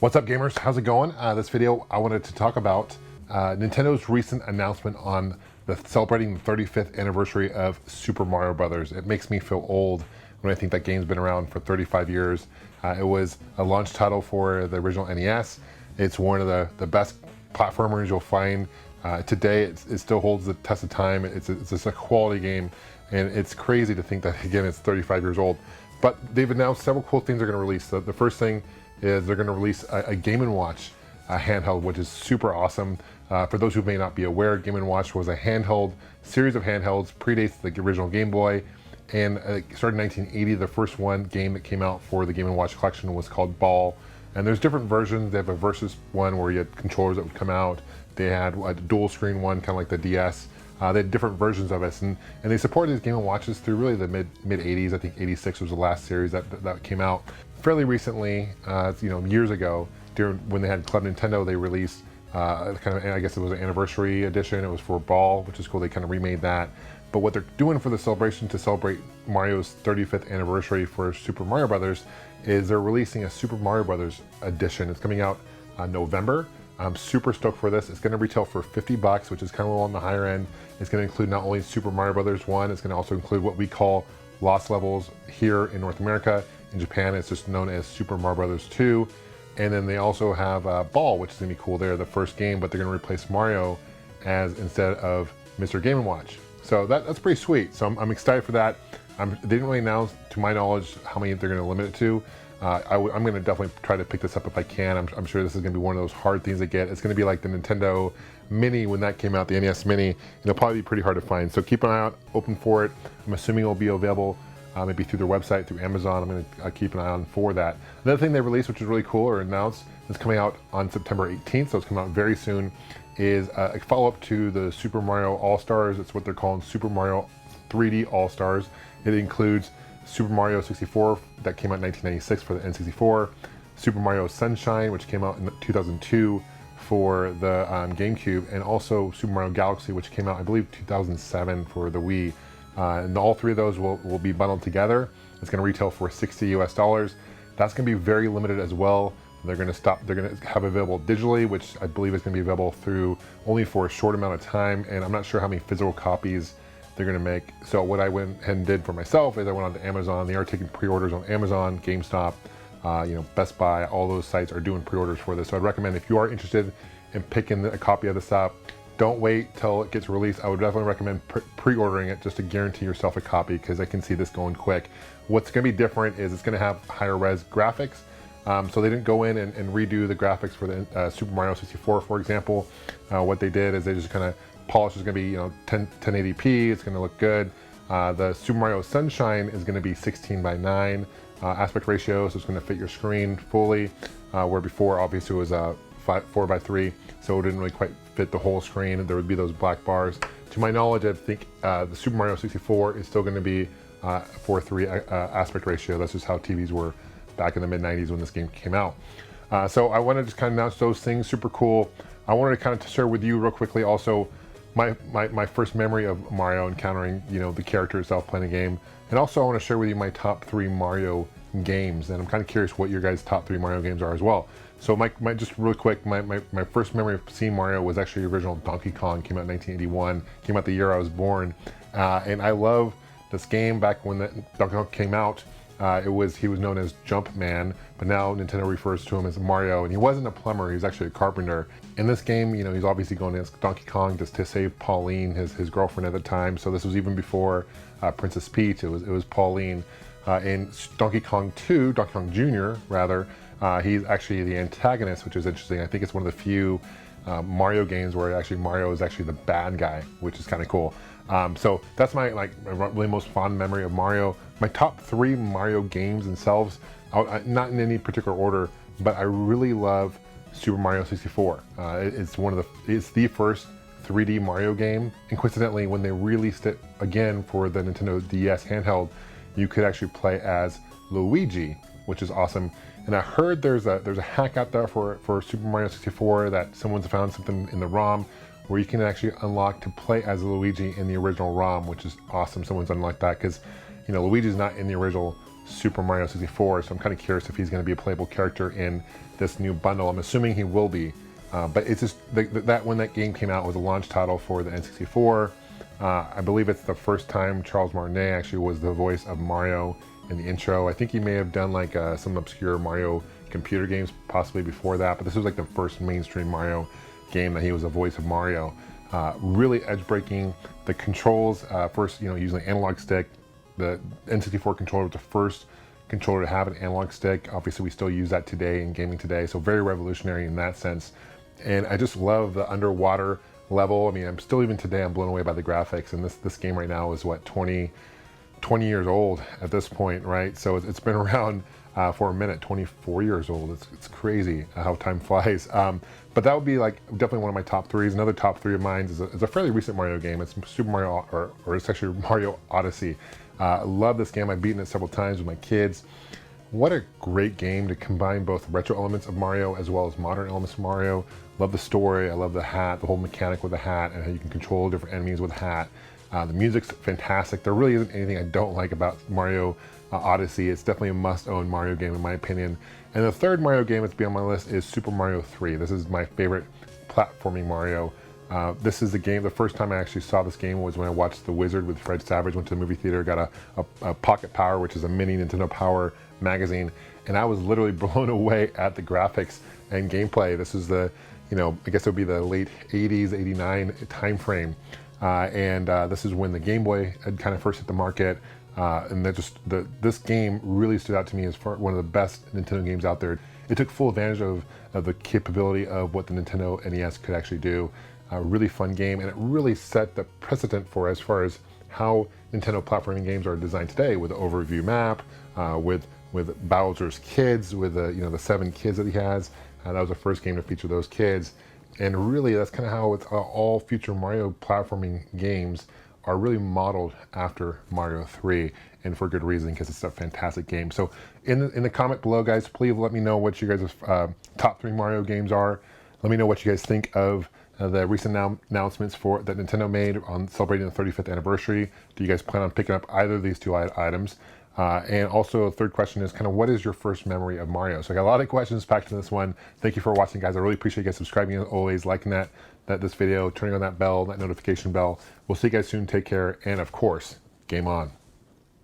What's up, gamers? How's it going? This video I wanted to talk about Nintendo's recent announcement on celebrating the 35th anniversary of Super Mario Brothers. It makes me feel old when I think that game's been around for 35 years. It was a launch title for the original NES. It's one of the best platformers you'll find today. It still holds the test of time. It's just a quality game, and it's crazy to think that, again, it's 35 years old. But they've announced several cool things they're going to release. The first thing is they're going to release a Game & Watch handheld, which is super awesome. For those who may not be aware, Game & Watch was a series of handhelds, predates the original Game Boy, and it started in 1980. The first game that came out for the Game & Watch collection was called Ball. And there's different versions. They have a Versus one where you had controllers that would come out. They had a dual screen one, kind of like the DS. They had different versions of it, and they supported these Game & Watches through really the mid 80s. I think 86 was the last series that came out. Fairly recently, years ago, when they had Club Nintendo, they released I guess it was an anniversary edition. It was for Ball, which is cool. They kind of remade that. But what they're doing for the celebration to celebrate Mario's 35th anniversary for Super Mario Brothers is they're releasing a Super Mario Brothers edition. It's coming out November. I'm super stoked for this. It's going to retail for $50, which is kind of a little on the higher end. It's going to include not only Super Mario Brothers 1, it's going to also include what we call Lost Levels here in North America. In Japan, it's just known as Super Mario Brothers 2. And then they also have Ball, which is going to be cool. They're the first game, but they're going to replace Mario instead of Mr. Game & Watch. So that's pretty sweet. So I'm excited for that. They didn't really announce, to my knowledge, how many they're going to limit it to. I'm going to definitely try to pick this up if I can. I'm sure this is going to be one of those hard things to get. It's going to be like the Nintendo Mini when that came out, the NES Mini. It'll probably be pretty hard to find. So keep an eye out, open for it. I'm assuming it will be available maybe through their website, through Amazon. I'm going to keep an eye on for that. Another thing they released, which is really cool, or announced, is coming out on September 18th, so it's coming out very soon, is a follow-up to the Super Mario All-Stars. It's what they're calling Super Mario 3D All-Stars. It includes Super Mario 64 that came out in 1996 for the N64, Super Mario Sunshine, which came out in 2002 for the GameCube, and also Super Mario Galaxy, which came out, I believe, 2007 for the Wii. And all three of those will be bundled together. It's going to retail for $60 US. That's going to be very limited as well. They're going to have available digitally, which I believe is going to be available only for a short amount of time, and I'm not sure how many physical copies they're going to make. So what I went ahead and did for myself is I went on to Amazon. They are taking pre-orders on Amazon, GameStop, Best Buy. All those sites are doing pre-orders for this. So I'd recommend, if you are interested in picking a copy of this up, don't wait till it gets released. I would definitely recommend pre-ordering it just to guarantee yourself a copy, because I can see this going quick. What's going to be different is it's going to have higher res graphics. So they didn't go in and redo the graphics for the Super Mario 64, for example. What they did is they just kind of polished. It's going to be 1080p. It's going to look good. The Super Mario Sunshine is going to be 16:9 aspect ratio, so it's going to fit your screen fully. Where before, obviously, it was 4:3, so it didn't really quite fit the whole screen. There would be those black bars. To my knowledge, I think the Super Mario 64 is still going to be 4:3 aspect ratio. That's just how TVs were back in the mid-90s when this game came out. So I wanted to just kind of announce those things. Super cool. I wanted to kind of share with you real quickly also my first memory of Mario, encountering the character itself, playing the game, and also I want to share with you my top 3 Mario games, and I'm kind of curious what your guys' top 3 Mario games are as well. So just real quick, my first memory of seeing Mario was actually the original Donkey Kong. Came out in 1981, came out the year I was born, and I love this game. Back when Donkey Kong came out, he was known as Jumpman, but now Nintendo refers to him as Mario, and he wasn't a plumber, he was actually a carpenter. In this game, he's obviously going against Donkey Kong just to save Pauline, his girlfriend at the time. So this was even before Princess Peach. It was Pauline. In Donkey Kong 2, Donkey Kong Jr. rather, he's actually the antagonist, which is interesting. I think it's one of the few Mario games where Mario is actually the bad guy, which is kind of cool. So that's my really most fond memory of Mario. My top 3 Mario games themselves, not in any particular order, but I really love Super Mario 64. It's the first 3D Mario game, and coincidentally, when they released it again for the Nintendo DS handheld, you could actually play as Luigi, which is awesome. And I heard there's a hack out there for Super Mario 64 that someone's found something in the ROM where you can actually unlock to play as Luigi in the original ROM, which is awesome. Someone's unlocked that, because Luigi's not in the original Super Mario 64. So I'm kind of curious if he's going to be a playable character in this new bundle. I'm assuming he will be. But it's just that when that game came out, it was a launch title for the N64. I believe it's the first time Charles Martinet actually was the voice of Mario in the intro. I think he may have done like some obscure Mario computer games possibly before that, but this was like the first mainstream Mario game that he was the voice of Mario. Really edge-breaking. The controls, first, using the analog stick. The N64 controller was the first controller to have an analog stick. Obviously, we still use that today in gaming today, so very revolutionary in that sense. And I just love the underwater level. I mean, I'm still, even today, I'm blown away by the graphics. And this game right now is what, 20 years old at this point, right? So it's been around for a minute, 24 years old. It's crazy how time flies. But that would be like definitely one of my top threes. Another top three of mine is a fairly recent Mario game. It's Super Mario, or it's actually Mario Odyssey. I love this game. I've beaten it several times with my kids. What a great game to combine both retro elements of Mario as well as modern elements of Mario. Love the story. I love the hat, the whole mechanic with the hat, and how you can control different enemies with the hat. The music's fantastic. There really isn't anything I don't like about Mario Odyssey. It's definitely a must-own Mario game in my opinion. And the third Mario game that's on my list is Super Mario 3. This is my favorite platforming Mario. This is the game, the first time I actually saw this game was when I watched The Wizard with Fred Savage, went to the movie theater, got a Pocket Power, which is a mini Nintendo Power magazine, and I was literally blown away at the graphics and gameplay. This is the, I guess it would be the late 80s, 89 time frame. This is when the Game Boy had kind of first hit the market. And this game really stood out to me as one of the best Nintendo games out there. It took full advantage of the capability of what the Nintendo NES could actually do. A really fun game, and it really set the precedent for as far as how Nintendo platforming games are designed today, with the overview map, with Bowser's kids, with the 7 kids that he has. That was the first game to feature those kids. And really, that's kind of how all future Mario platforming games are really modeled after Mario 3, and for good reason, because it's a fantastic game. So in the comment below, guys, please let me know what you guys' top 3 Mario games are. Let me know what you guys think of the recent announcements that Nintendo made on celebrating the 35th anniversary. Do you guys plan on picking up either of these 2 items? And also, the third question is kind of, what is your first memory of Mario? So I got a lot of questions packed in this one. Thank you for watching, guys. I really appreciate you guys subscribing as always, liking this video, turning on that bell, that notification bell. We'll see you guys soon. Take care. And of course, game on.